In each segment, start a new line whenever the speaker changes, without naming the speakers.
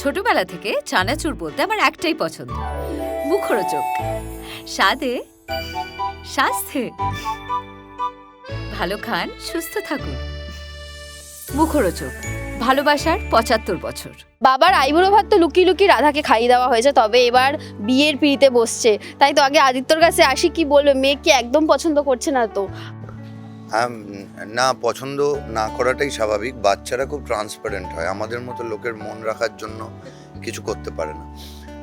ছোটবেলা থেকে চানাচুর বলতে আমার একটাই পছন্দ, মুখরোচক, স্বাদে স্বাস্থ্যে। ভালো খান, সুস্থ থাকুন। মুখরোচক, ভালোবাসার ৭৫ বছর।
বাবার আইবুড়ো ভাত তো লুকিয়ে লুকিয়ে রাধাকে খাইয়ে দেওয়া হয়েছে, তবে এবার বিয়ের পিড়িতে বসছে। তাই তো আগে আদিত্যর কাছে আসি, কি বলবে, মেয়েকে একদম পছন্দ করছে না তো?
না, পছন্দ না করাটাই স্বাভাবিক। বাচ্চারা খুব ট্রান্সপারেন্ট হয়, আমাদের মতো লোকের মন রাখার জন্য কিছু করতে পারে না।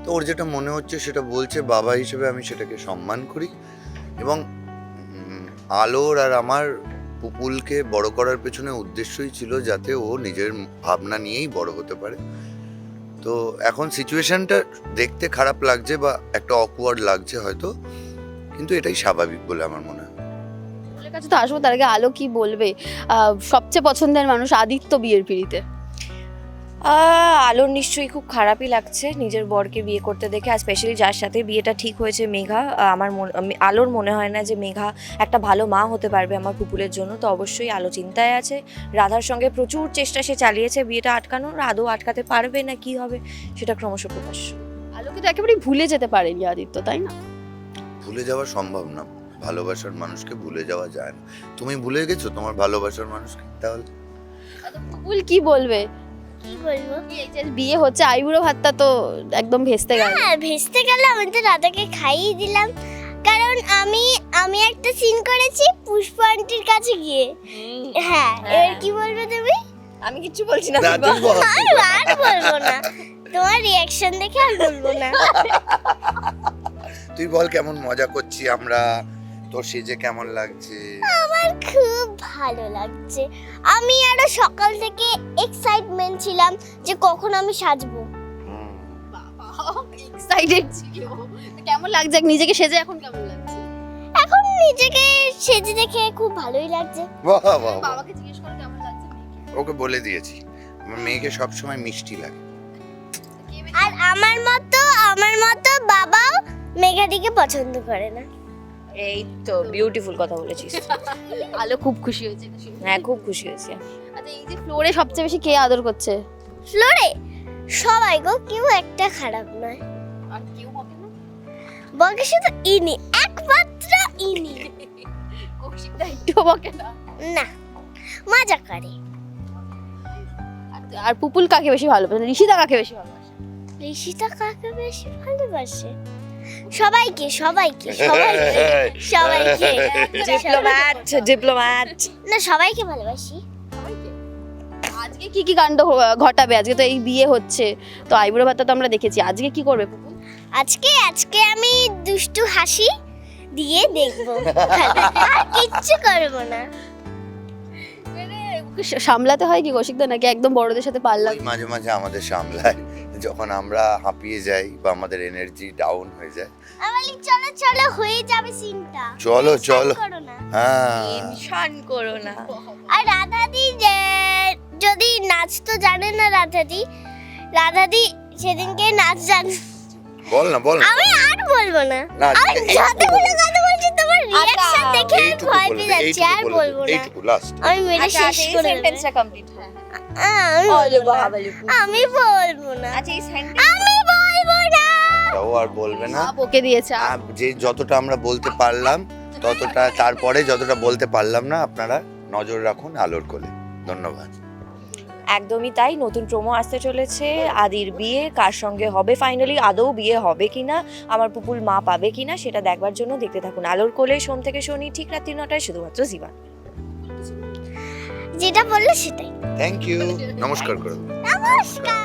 তো ওর যেটা মনে হচ্ছে সেটা বলছে, বাবা হিসেবে আমি সেটাকে সম্মান করি। এবং আলোর আর আমার পুপুলকে বড় করার পেছনে উদ্দেশ্যই ছিল যাতে ও নিজের ভাবনা নিয়েই বড় হতে পারে। তো এখন সিচুয়েশনটা দেখতে খারাপ লাগছে বা একটা অকওয়ার্ড লাগছে হয়তো, কিন্তু এটাই স্বাভাবিক বলে আমার মনে হয়।
ওর কাছে তো আসবো, তার আগে আলো কি বলবে? সবচেয়ে পছন্দের মানুষ আদিত্য বিয়ের পিড়িতে।
আলোর নিশ্চয়ই খুব খারাপই লাগছে নিজের বরকে বিয়ে করতে দেখে, আর স্পেশালি যার সাথে বিয়েটা ঠিক হয়েছে মেঘা। আলোর মনে হয় না যে মেঘা একটা ভালো মা হতে পারবে আমার পুপুলের জন্য। তো অবশ্যই আলো চিন্তায় আছে। রাধার সঙ্গে প্রচুর চেষ্টা সে চালিয়েছে বিয়েটা আটকানোর, আদৌ আটকাতে পারবে না কি হবে সেটা ক্রমশ প্রকাশ্য।
আলোকে তো একেবারেই ভুলে যেতে পারেনি আদিত্য, তাই না?
ভুলে যাওয়া সম্ভব না, ভালোবাসার মানুষকে ভুলে যাওয়া যায় না। তুমি ভুলে গেছো তোমার ভালোবাসার মানুষকে, তাহলে
পুপুল কি বলবে?
কি বলবো?
এই যে বিয়ে হচ্ছে, আইবুড়ো ভাতটা তো একদম ভেস্তে গেল।
হ্যাঁ, ভেস্তে গেল। আমি তো রাধাকে খাইয়ে দিলাম, কারণ আমি একটা সিন করেছি পুষ্পা আন্টির কাছে গিয়ে। হ্যাঁ, এবার কি বলবে তুমি?
আমি কিচ্ছু বলছি না।
না, তুই বল।
আর বলবো না, তোমার রিয়াকশন দেখে আর বলবো না।
তুই বল কেমন মজা করছি আমরা, তোর সেজে কেমন লাগছে?
আমার খুব ভালো লাগছে। আমি আরো সকাল থেকে এক্সাইটমেন্ট ছিলাম যে কখন আমি সাজবো।
এক্সাইটেড ছিল। তো কেমন লাগছে নিজেকে সেজে? এখন কেমন লাগছে?
এখন নিজেকে সেজে দেখে খুব ভালোই লাগছে।
বাহ বাহ বাহ।
বাবাকে জিজ্ঞেস করো কেমন লাগছে মেয়েকে।
ওকে বলে দিয়েছি, আমার মেয়েকে সবসময় মিষ্টি লাগে।
আর আমার মতো বাবাও মেঘাদিকে পছন্দ করে না।
এই তো বিউটিফুল কথা বলেছিস।
আলো খুব খুশি হয়েছে।
হ্যাঁ, খুব খুশি হয়েছে।
আচ্ছা, এই যে ফ্লোরে সবচেয়ে বেশি কে আদর করছে?
ফ্লোরে সবাই গো, কেউ একটা খারাপ নয়।
আর কেউ বকে না?
বকে শুধু ইনি, একমাত্র ইনি।
কৌশিকদা একটু বকে না?
না, মজা করে।
আর পুপুল কাকে বেশি ভালোবাসে? ঋষিদা কাকে বেশি ভালোবাসে?
ঋষিতা কাকে বেশি ভালোবাসে? সবাইকে সবাইকে সবাইকে সবাইকে।
ডিপ্লোম্যাট।
না, সবাইকে ভালোবাসি।
আজকে কি কি কাণ্ড ঘটাবে? আজকে তো এই বিয়ে হচ্ছে, তো আইবুড়ো ভাতটা তো আমরা দেখেছি। আজকে কি করবে পুপুল?
আজকে আমি দুষ্টু হাসি দিয়ে দেখবো, আর কিচ্ছু করবো না।
ওকে সামলাতে হয় কি কৌশিকদা, নাকি একদম বড়দের সাথে পাল্লা?
ওই মাঝে মাঝে আমাদের সামলায়, যখন আমরা হাঁপিয়ে যাই বা আমাদের এনার্জি ডাউন হয়ে যায়।
আমি চলো চলো, হয়ে যাবে সিনটা।
চলো চলো।
করো না।
হ্যাঁ,
টেনশন করো না।
আর রাধাদি যদি নাচ তো জানে না, রাধাদি সেদিনকে নাচ জানে।
বল না বল না।
আমি আর বলবো না।
না,
আমি যতগুলো কথা বলছি তোমার রিয়াকশন দেখে আমি
এইটুকু
ভয়
বলে
পেয়ে
দে,
যাচ্ছি, আর
এইটুকু বলে
বলবো
দে,
না।
এইটুকু লাস্ট।
আমি মেরে
আচ্ছা,
শেষ
এই
করে দেব।
সেন্টেন্সটা কমপ্লিট।
আমি বলবো না। আমি বলবো না।
আচ্ছা, এই সেন্টেন্স
আমি বলবো না।
ও আর বলবে না।
বকে দিয়েছে।
যে যতটা আমরা বলতে পারলাম ততটা, তারপরে যতটা বলতে পারলাম না, আপনারা নজর রাখুন আলোর কোলে। ধন্যবাদ।
একদমই তাই। নতুন প্রোমো আসতে চলেছে। আদির বিয়ে কার সঙ্গে হবে, ফাইনালি আদৌ বিয়ে হবে কিনা, আমার পুপুল মা পাবে কিনা, সেটা দেখবার জন্য দেখতে থাকুন আলোর কোলে, সোম থেকে শনি ঠিক রাত্রি 9টায়, শুধুমাত্র জিবা।
যেটা বললে সেটাই।
Thank you. নমস্কার করুন।
নমস্কার।